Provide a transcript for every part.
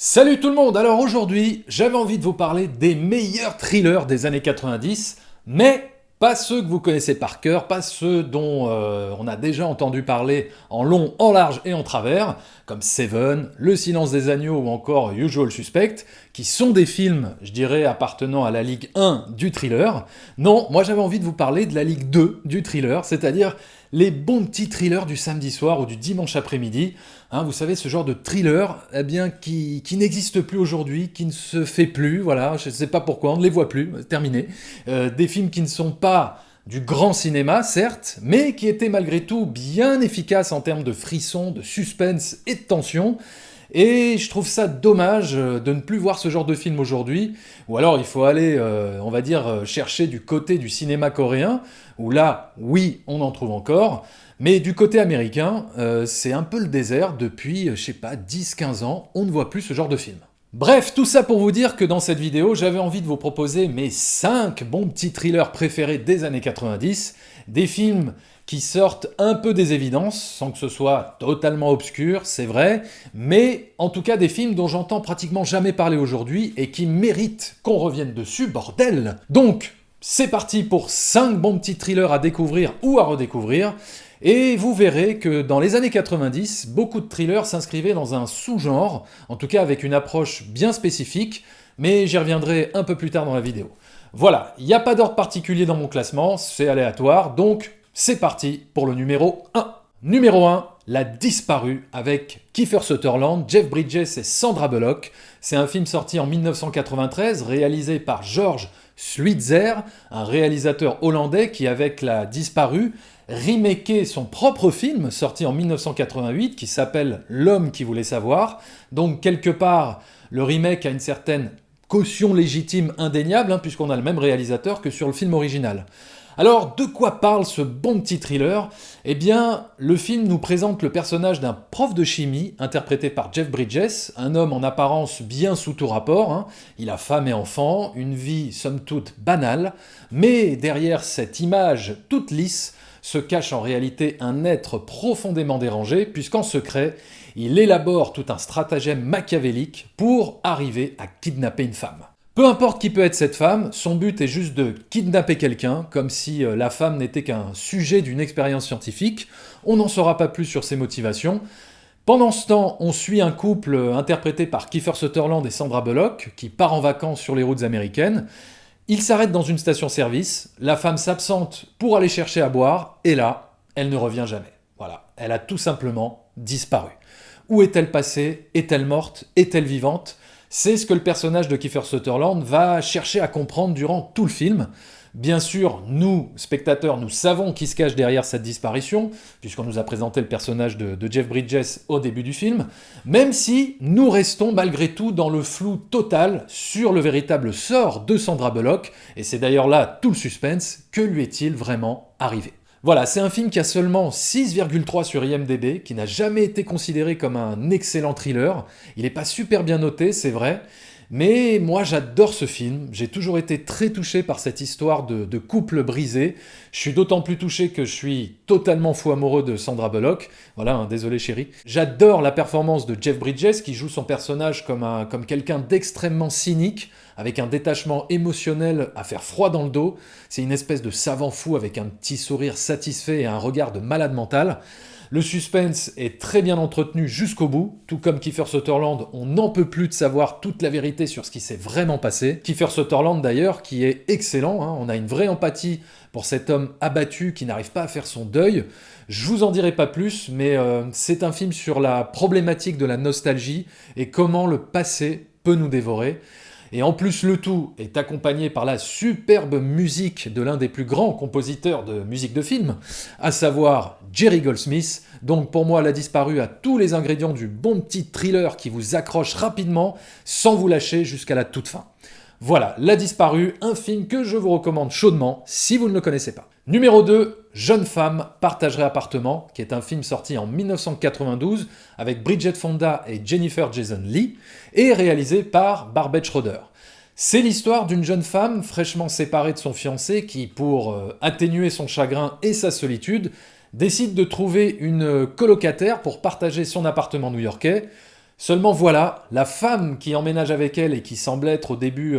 Salut tout le monde. Alors aujourd'hui, j'avais envie de vous parler des meilleurs thrillers des années 90, mais pas ceux que vous connaissez par cœur, pas ceux dont on a déjà entendu parler en long, en large et en travers, comme Seven, Le Silence des Agneaux ou encore Usual Suspect, qui sont des films, je dirais, appartenant à la Ligue 1 du thriller. Non, moi j'avais envie de vous parler de la Ligue 2 du thriller, c'est-à-dire les bons petits thrillers du samedi soir ou du dimanche après-midi. Vous savez, ce genre de thriller qui n'existe plus aujourd'hui, qui ne se fait plus, voilà, je ne sais pas pourquoi, on ne les voit plus, terminé. Des films qui ne sont pas du grand cinéma, certes, mais qui étaient malgré tout bien efficaces en termes de frissons, de suspense et de tension. Et je trouve ça dommage de ne plus voir ce genre de film aujourd'hui, ou alors il faut aller, on va dire, chercher du côté du cinéma coréen, où là, oui, on en trouve encore, mais du côté américain, c'est un peu le désert depuis, je sais pas, 10-15 ans, on ne voit plus ce genre de film. Bref, tout ça pour vous dire que dans cette vidéo, j'avais envie de vous proposer mes 5 bons petits thrillers préférés des années 90, des films qui sortent un peu des évidences, sans que ce soit totalement obscur, c'est vrai, mais en tout cas des films dont j'entends pratiquement jamais parler aujourd'hui et qui méritent qu'on revienne dessus, bordel. Donc, c'est parti pour 5 bons petits thrillers à découvrir ou à redécouvrir, et vous verrez que dans les années 90, beaucoup de thrillers s'inscrivaient dans un sous-genre, en tout cas avec une approche bien spécifique, mais j'y reviendrai un peu plus tard dans la vidéo. Voilà, il n'y a pas d'ordre particulier dans mon classement, c'est aléatoire, donc c'est parti pour le numéro 1. Numéro 1, La Disparue, avec Kiefer Sutherland, Jeff Bridges et Sandra Bullock. C'est un film sorti en 1993, réalisé par George Schweitzer, un réalisateur hollandais qui, avec La Disparue, remaké son propre film, sorti en 1988, qui s'appelle L'homme qui voulait savoir. Donc quelque part, le remake a une certaine caution légitime indéniable, puisqu'on a le même réalisateur que sur le film original. Alors, de quoi parle ce bon petit thriller ? Eh bien, le film nous présente le personnage d'un prof de chimie, interprété par Jeff Bridges, un homme en apparence bien sous tout rapport. Il a femme et enfant, une vie somme toute banale, mais derrière cette image toute lisse se cache en réalité un être profondément dérangé, puisqu'en secret, il élabore tout un stratagème machiavélique pour arriver à kidnapper une femme. Peu importe qui peut être cette femme, son but est juste de kidnapper quelqu'un, comme si la femme n'était qu'un sujet d'une expérience scientifique. On n'en saura pas plus sur ses motivations. Pendant ce temps, on suit un couple interprété par Kiefer Sutherland et Sandra Bullock, qui part en vacances sur les routes américaines. Ils s'arrêtent dans une station-service, la femme s'absente pour aller chercher à boire, et là, elle ne revient jamais. Voilà, elle a tout simplement disparu. Où est-elle passée ? Est-elle morte ? Est-elle vivante ? C'est ce que le personnage de Kiefer Sutherland va chercher à comprendre durant tout le film. Bien sûr, nous, spectateurs, nous savons qui se cache derrière cette disparition, puisqu'on nous a présenté le personnage de Jeff Bridges au début du film, même si nous restons malgré tout dans le flou total sur le véritable sort de Sandra Bullock, et c'est d'ailleurs là tout le suspense, que lui est-il vraiment arrivé ? Voilà, c'est un film qui a seulement 6,3 sur IMDb, qui n'a jamais été considéré comme un excellent thriller. Il n'est pas super bien noté, c'est vrai, mais moi j'adore ce film. J'ai toujours été très touché par cette histoire de couple brisé. Je suis d'autant plus touché que je suis totalement fou amoureux de Sandra Bullock. Voilà, désolé chérie. J'adore la performance de Jeff Bridges, qui joue son personnage comme quelqu'un d'extrêmement cynique, avec un détachement émotionnel à faire froid dans le dos. C'est une espèce de savant fou avec un petit sourire satisfait et un regard de malade mental. Le suspense est très bien entretenu jusqu'au bout, tout comme Kiefer Sutherland, on n'en peut plus de savoir toute la vérité sur ce qui s'est vraiment passé. Kiefer Sutherland d'ailleurs, qui est excellent, on a une vraie empathie pour cet homme abattu qui n'arrive pas à faire son deuil. Je vous en dirai pas plus, mais c'est un film sur la problématique de la nostalgie et comment le passé peut nous dévorer. Et en plus, le tout est accompagné par la superbe musique de l'un des plus grands compositeurs de musique de film, à savoir Jerry Goldsmith. Donc pour moi, La Disparue a tous les ingrédients du bon petit thriller qui vous accroche rapidement, sans vous lâcher jusqu'à la toute fin. Voilà, La Disparue, un film que je vous recommande chaudement si vous ne le connaissez pas. Numéro 2, Jeune femme partagerait appartement, qui est un film sorti en 1992 avec Bridget Fonda et Jennifer Jason Leigh, et réalisé par Barbet Schroeder. C'est l'histoire d'une jeune femme fraîchement séparée de son fiancé qui, pour atténuer son chagrin et sa solitude, décide de trouver une colocataire pour partager son appartement new-yorkais. Seulement voilà, la femme qui emménage avec elle et qui semble être au début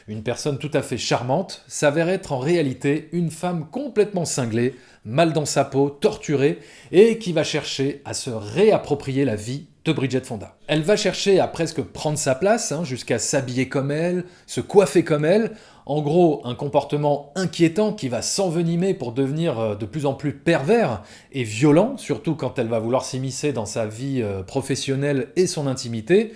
une personne tout à fait charmante, s'avère être en réalité une femme complètement cinglée, mal dans sa peau, torturée, et qui va chercher à se réapproprier la vie de Bridget Fonda. Elle va chercher à presque prendre sa place, jusqu'à s'habiller comme elle, se coiffer comme elle. En gros, un comportement inquiétant qui va s'envenimer pour devenir de plus en plus pervers et violent, surtout quand elle va vouloir s'immiscer dans sa vie professionnelle et son intimité.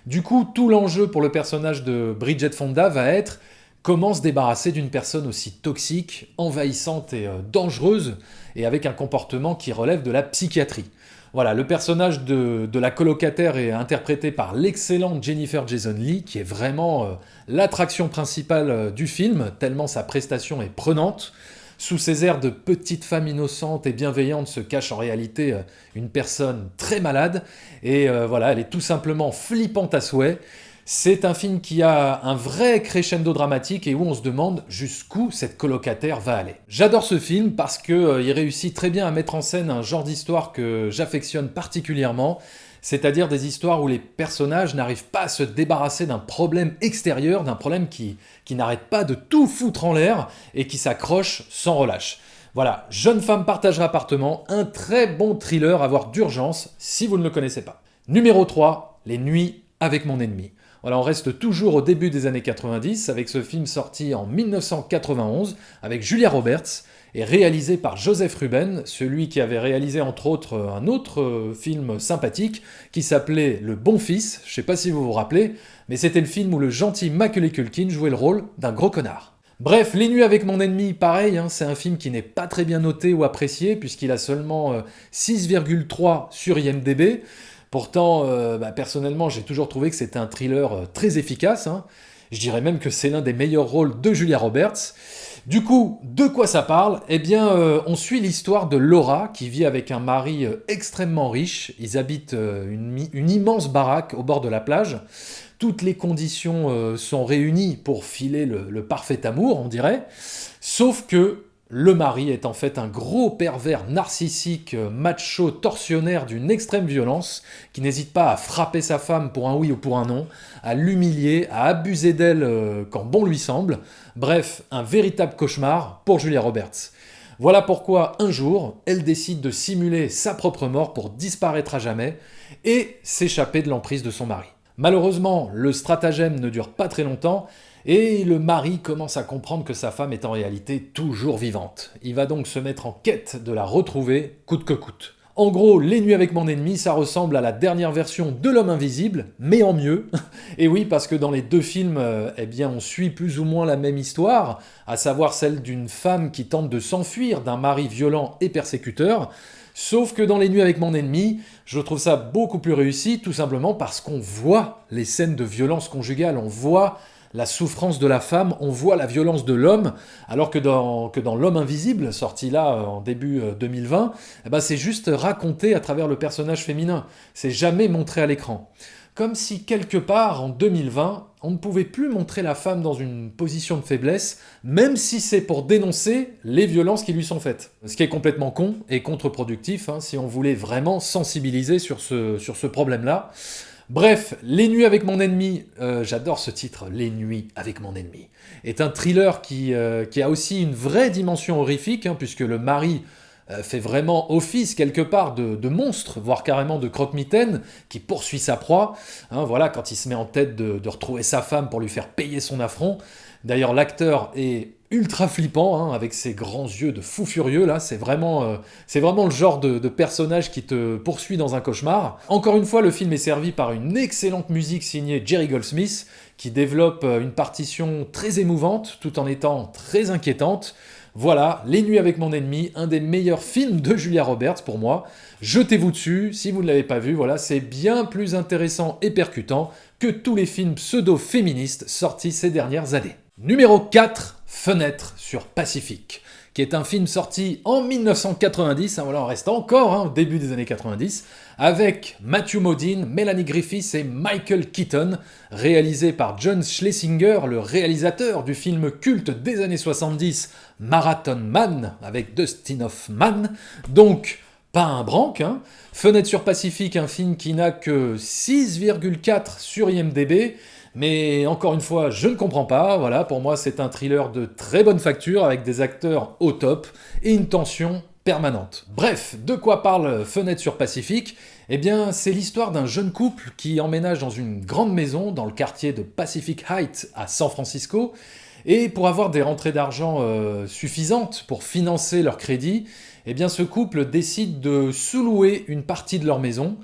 Du coup, tout l'enjeu pour le personnage de Bridget Fonda va être comment se débarrasser d'une personne aussi toxique, envahissante et dangereuse, et avec un comportement qui relève de la psychiatrie. Voilà, le personnage de la colocataire est interprété par l'excellente Jennifer Jason Leigh, qui est vraiment l'attraction principale du film, tellement sa prestation est prenante. Sous ses airs de petite femme innocente et bienveillante se cache en réalité une personne très malade, et voilà, elle est tout simplement flippante à souhait. C'est un film qui a un vrai crescendo dramatique et où on se demande jusqu'où cette colocataire va aller. J'adore ce film parce qu'il réussit très bien à mettre en scène un genre d'histoire que j'affectionne particulièrement, c'est-à-dire des histoires où les personnages n'arrivent pas à se débarrasser d'un problème extérieur, d'un problème qui n'arrête pas de tout foutre en l'air et qui s'accroche sans relâche. Voilà, Jeune femme partage appartement, un très bon thriller à voir d'urgence si vous ne le connaissez pas. Numéro 3, Les nuits avec mon ennemi. Voilà, on reste toujours au début des années 90 avec ce film sorti en 1991 avec Julia Roberts et réalisé par Joseph Ruben, celui qui avait réalisé entre autres un autre film sympathique qui s'appelait Le Bon Fils, je sais pas si vous vous rappelez, mais c'était le film où le gentil Macaulay Culkin jouait le rôle d'un gros connard. Bref, Les nuits avec mon ennemi, pareil, c'est un film qui n'est pas très bien noté ou apprécié puisqu'il a seulement 6,3 sur IMDb. Pourtant, personnellement, j'ai toujours trouvé que c'était un thriller très efficace. Je dirais même que c'est l'un des meilleurs rôles de Julia Roberts. Du coup, de quoi ça parle ? Eh bien, on suit l'histoire de Laura, qui vit avec un mari extrêmement riche. Ils habitent une immense baraque au bord de la plage. Toutes les conditions sont réunies pour filer le parfait amour, on dirait. Sauf que le mari est en fait un gros pervers narcissique, macho, tortionnaire d'une extrême violence, qui n'hésite pas à frapper sa femme pour un oui ou pour un non, à l'humilier, à abuser d'elle quand bon lui semble. Bref, un véritable cauchemar pour Julia Roberts. Voilà pourquoi un jour, elle décide de simuler sa propre mort pour disparaître à jamais et s'échapper de l'emprise de son mari. Malheureusement, le stratagème ne dure pas très longtemps, et le mari commence à comprendre que sa femme est en réalité toujours vivante. Il va donc se mettre en quête de la retrouver, coûte que coûte. En gros, Les nuits avec mon ennemi, ça ressemble à la dernière version de L'homme invisible, mais en mieux. Et oui, parce que dans les deux films, on suit plus ou moins la même histoire, à savoir celle d'une femme qui tente de s'enfuir d'un mari violent et persécuteur. Sauf que dans Les nuits avec mon ennemi, je trouve ça beaucoup plus réussi, tout simplement parce qu'on voit les scènes de violence conjugale, on voit la souffrance de la femme, on voit la violence de l'homme, alors que dans L'homme invisible, sorti là en début 2020, c'est juste raconté à travers le personnage féminin, c'est jamais montré à l'écran. Comme si quelque part, en 2020, on ne pouvait plus montrer la femme dans une position de faiblesse, même si c'est pour dénoncer les violences qui lui sont faites. Ce qui est complètement con et contre-productif, si on voulait vraiment sensibiliser sur ce problème-là. Bref, Les nuits avec mon ennemi, j'adore ce titre, Les nuits avec mon ennemi, est un thriller qui a aussi une vraie dimension horrifique, puisque le mari fait vraiment office quelque part de monstre, voire carrément de croque-mitaine, qui poursuit sa proie, voilà, quand il se met en tête de retrouver sa femme pour lui faire payer son affront. D'ailleurs, l'acteur est ultra flippant, avec ses grands yeux de fou furieux, là, c'est vraiment le genre de personnage qui te poursuit dans un cauchemar. Encore une fois, le film est servi par une excellente musique signée Jerry Goldsmith, qui développe une partition très émouvante, tout en étant très inquiétante. Voilà, Les nuits avec mon ennemi, un des meilleurs films de Julia Roberts pour moi. Jetez-vous dessus, si vous ne l'avez pas vu, voilà, c'est bien plus intéressant et percutant que tous les films pseudo-féministes sortis ces dernières années. Numéro 4, Fenêtre sur Pacifique, qui est un film sorti en 1990, voilà, on reste encore au début des années 90, avec Matthew Modine, Melanie Griffiths et Michael Keaton, réalisé par John Schlesinger, le réalisateur du film culte des années 70, Marathon Man, avec Dustin Hoffman. Donc, pas un branque, hein. Fenêtre sur Pacifique, un film qui n'a que 6,4 sur IMDb, mais encore une fois, je ne comprends pas, voilà, pour moi c'est un thriller de très bonne facture, avec des acteurs au top, et une tension permanente. Bref, de quoi parle Fenêtre sur Pacifique ? Eh bien, c'est l'histoire d'un jeune couple qui emménage dans une grande maison dans le quartier de Pacific Heights à San Francisco, et pour avoir des rentrées d'argent suffisantes pour financer leur crédit, eh bien ce couple décide de sous-louer une partie de leur maison.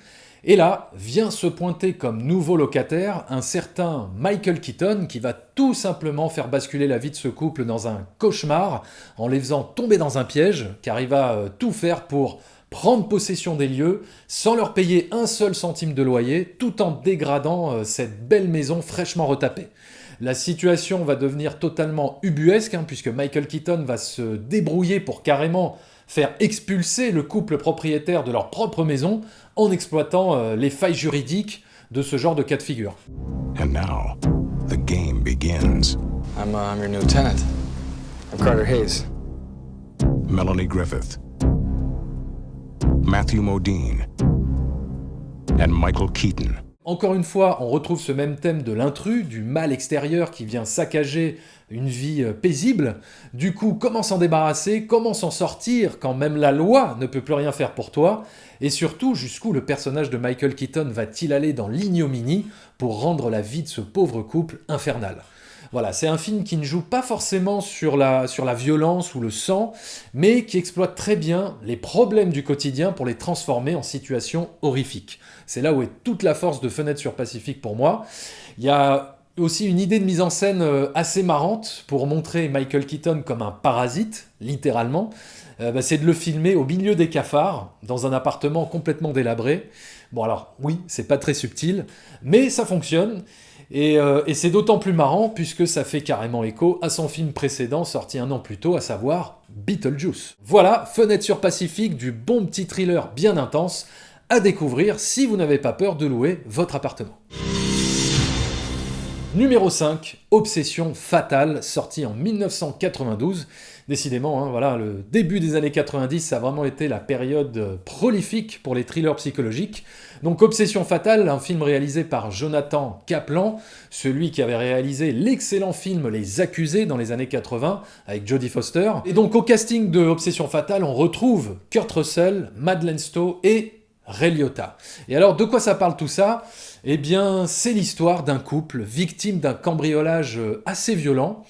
Et là, vient se pointer comme nouveau locataire un certain Michael Keaton qui va tout simplement faire basculer la vie de ce couple dans un cauchemar en les faisant tomber dans un piège, car il va tout faire pour prendre possession des lieux sans leur payer un seul centime de loyer, tout en dégradant cette belle maison fraîchement retapée. La situation va devenir totalement ubuesque, puisque Michael Keaton va se débrouiller pour carrément faire expulser le couple propriétaire de leur propre maison en exploitant les failles juridiques de ce genre de cas de figure. And now, the game begins. I'm your new tenant. I'm Carter Hayes. Melanie Griffith, Matthew Modine, and Michael Keaton. Encore une fois, on retrouve ce même thème de l'intrus, du mal extérieur qui vient saccager une vie paisible. Du coup, comment s'en débarrasser, comment s'en sortir quand même la loi ne peut plus rien faire pour toi, et surtout, jusqu'où le personnage de Michael Keaton va-t-il aller dans l'ignominie pour rendre la vie de ce pauvre couple infernale. Voilà, c'est un film qui ne joue pas forcément sur la violence ou le sang, mais qui exploite très bien les problèmes du quotidien pour les transformer en situations horrifiques. C'est là où est toute la force de Fenêtre sur Pacifique pour moi. Il y a aussi une idée de mise en scène assez marrante pour montrer Michael Keaton comme un parasite, littéralement. C'est de le filmer au milieu des cafards, dans un appartement complètement délabré. Bon alors, oui, c'est pas très subtil, mais ça fonctionne. Et c'est d'autant plus marrant puisque ça fait carrément écho à son film précédent sorti un an plus tôt, à savoir Beetlejuice. Voilà, Fenêtre sur Pacifique, du bon petit thriller bien intense à découvrir si vous n'avez pas peur de louer votre appartement. Numéro 5, Obsession fatale, sorti en 1992. Décidément, voilà, le début des années 90, ça a vraiment été la période prolifique pour les thrillers psychologiques. Donc Obsession fatale, un film réalisé par Jonathan Kaplan, celui qui avait réalisé l'excellent film Les Accusés dans les années 80, avec Jodie Foster. Et donc au casting de Obsession fatale, on retrouve Kurt Russell, Madeleine Stowe et Ray Liotta. Et alors, de quoi ça parle tout ça ? Eh bien, c'est l'histoire d'un couple victime d'un cambriolage assez violent.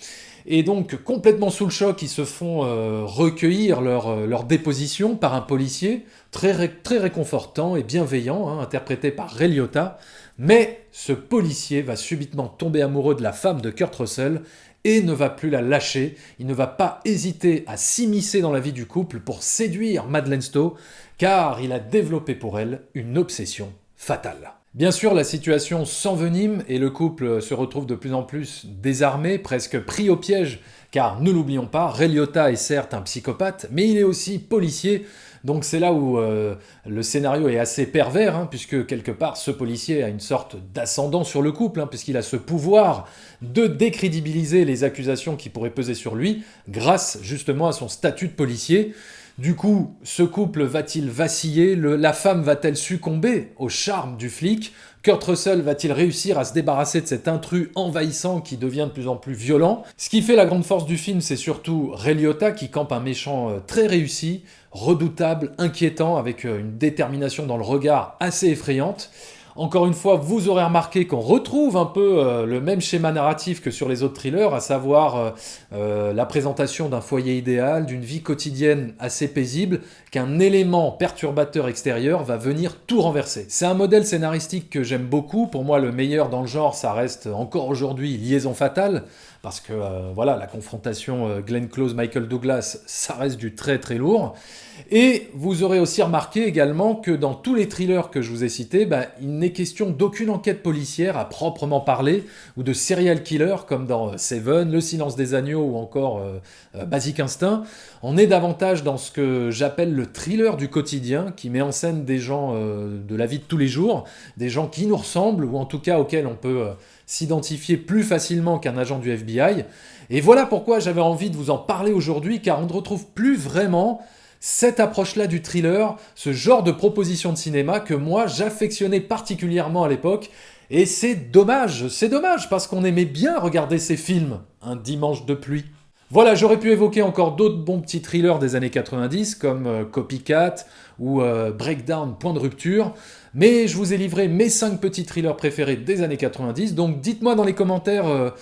Et donc, complètement sous le choc, ils se font recueillir leur déposition par un policier très réconfortant et bienveillant, interprété par Ray Liotta. Mais ce policier va subitement tomber amoureux de la femme de Kurt Russell et ne va plus la lâcher. Il ne va pas hésiter à s'immiscer dans la vie du couple pour séduire Madeleine Stowe, car il a développé pour elle une obsession fatale. Bien sûr, la situation s'envenime et le couple se retrouve de plus en plus désarmé, presque pris au piège, car ne l'oublions pas, Ray Liotta est certes un psychopathe, mais il est aussi policier, donc c'est là où le scénario est assez pervers, puisque quelque part ce policier a une sorte d'ascendant sur le couple, puisqu'il a ce pouvoir de décrédibiliser les accusations qui pourraient peser sur lui, grâce justement à son statut de policier. Du coup, ce couple va-t-il vaciller ? La femme va-t-elle succomber au charme du flic ? Kurt Russell va-t-il réussir à se débarrasser de cet intrus envahissant qui devient de plus en plus violent ? Ce qui fait la grande force du film, c'est surtout Ray Liotta qui campe un méchant très réussi, redoutable, inquiétant, avec une détermination dans le regard assez effrayante. Encore une fois, vous aurez remarqué qu'on retrouve un peu le même schéma narratif que sur les autres thrillers, à savoir la présentation d'un foyer idéal, d'une vie quotidienne assez paisible, qu'un élément perturbateur extérieur va venir tout renverser. C'est un modèle scénaristique que j'aime beaucoup. Pour moi, le meilleur dans le genre, ça reste encore aujourd'hui Liaison fatale, parce que voilà, la confrontation Glenn Close-Michael Douglas, ça reste du très très lourd. Et vous aurez aussi remarqué également que dans tous les thrillers que je vous ai cités, il n'est question d'aucune enquête policière à proprement parler, ou de serial killer comme dans Seven, Le Silence des Agneaux ou encore Basic Instinct. On est davantage dans ce que j'appelle le thriller du quotidien, qui met en scène des gens de la vie de tous les jours, des gens qui nous ressemblent, ou en tout cas auxquels on peut s'identifier plus facilement qu'un agent du FBI. Et voilà pourquoi j'avais envie de vous en parler aujourd'hui, car on ne retrouve plus vraiment cette approche-là du thriller, ce genre de proposition de cinéma que moi j'affectionnais particulièrement à l'époque. Et c'est dommage parce qu'on aimait bien regarder ces films, un dimanche de pluie. Voilà, j'aurais pu évoquer encore d'autres bons petits thrillers des années 90, comme Copycat ou Breakdown, Point de rupture, mais je vous ai livré mes 5 petits thrillers préférés des années 90, donc dites-moi dans les commentaires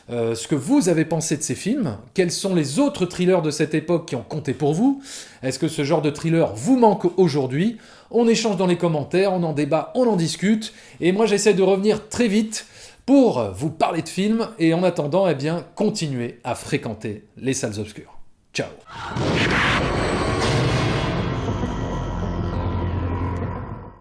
ce que vous avez pensé de ces films, quels sont les autres thrillers de cette époque qui ont compté pour vous, est-ce que ce genre de thriller vous manque aujourd'hui? On échange dans les commentaires, on en débat, on en discute, et moi j'essaie de revenir très vite pour vous parler de films, et en attendant, eh bien, continuez à fréquenter les salles obscures. Ciao.